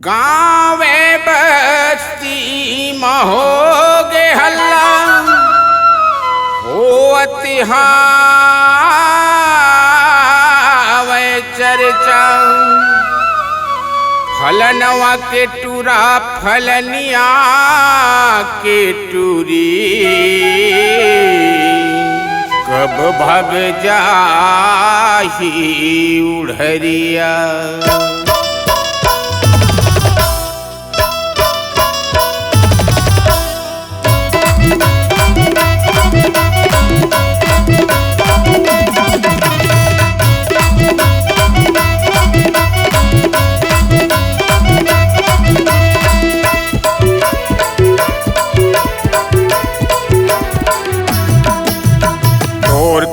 गाँवे बस्ती महोगे हल्ला होत हावै चर्चा। फलनवा के टूरा फलनिया के टूरी कब भग जाही उड़हरिया।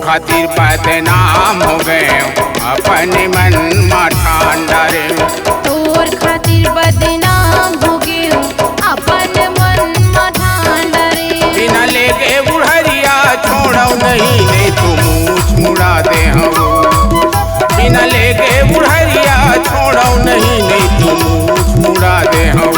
खातिर बदनाम हो गए अपने मन माठांडा रे। तोर खातिर बदनाम हो गए अपन मन माठांडा रे। बिना लेके बुढ़रिया छोड़ो नहीं नहीं तू मूछ मुड़ा दे हम। बिना लेके बुढ़रिया छोड़ो नहीं नहीं तू मूछ मुड़ा दे हम।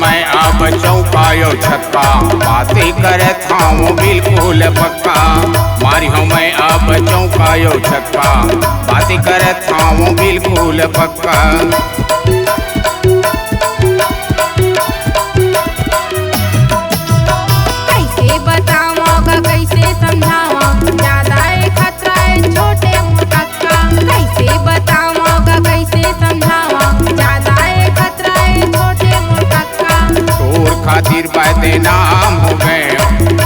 मैं अब चौकायो छक्का बातें करे थामो बिल्कुल पक्का। मारी हूँ मैं अब चौकायो छक्का बातें करे थामो बिल्कुल पक्का। कैसे बताऊंगा कैसे समझाऊं ज्यादा खतरा है छोटे मुटक्का। कैसे बताऊंगा कैसे समझाऊं ज्यादा खतरा है छोटे मुटक्का। तोर खातिर बदनाम हो गए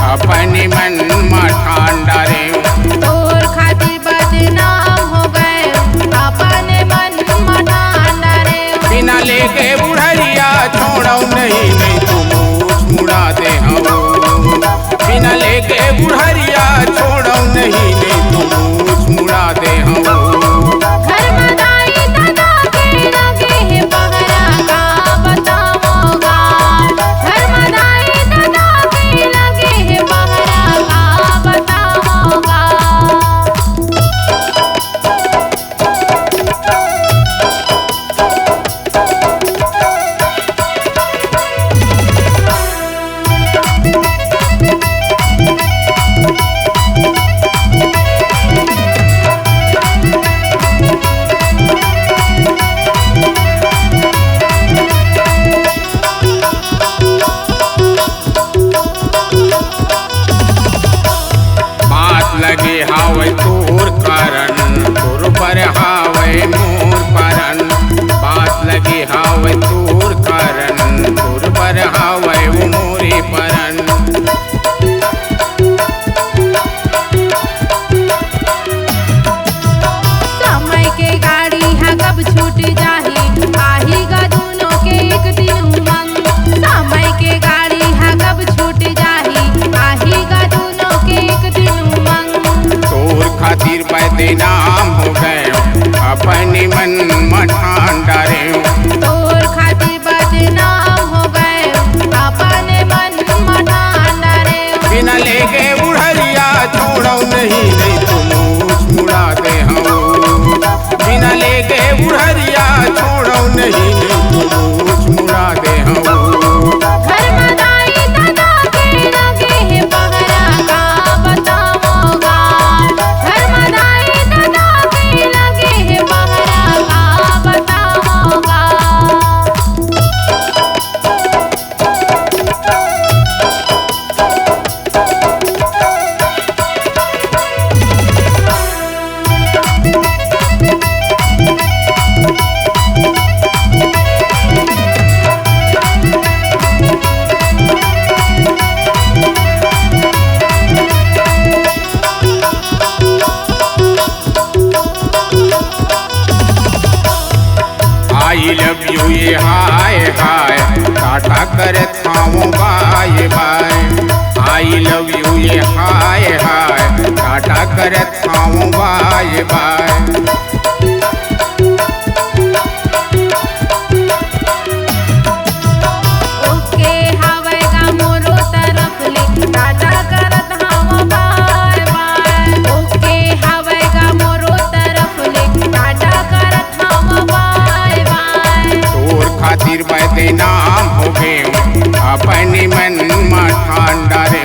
अपने मन माठांडा रे। तोर खातिर बदनाम हो गए अपने मन माठांडा रे। बिना लेके बुढ़रिया छोड़ो नहीं नहीं तू मूछ मुड़ा दे हम। बिना लेके बुढ़रिया छोड़ो नहीं नहीं तू मूछ मुड़ा दे हम। लगे हावै तोर कारण तोर पर हावै मोर परन। बात लगे हावै तोर कारण तोर पर हावै मोरे परन। समय के गाड़ी है कब छूट जाही आही गा दोनों के एक दिन उमंग। समय के गाड़ी है कब छूट जाही आही गा दोनों के एक दिन उमंग। तोर खातिर बदनाम हो गए अपने मन माठांडा रे। तोर खातिर बदनाम हो गए अपने मन माठांडा हूँ bye bye. I love you ये हाय हाय, टाटा करत हूँ बाय बाय। ओके हवै गा मोरो तरफ ले, टाटा करत हवं बाय बाय। ओके हवै गा मोरो तरफ ले, टाटा करत हवं बाय बाय। तोर खातिर बदनाम हो गए, अपने मन में ठांडा रे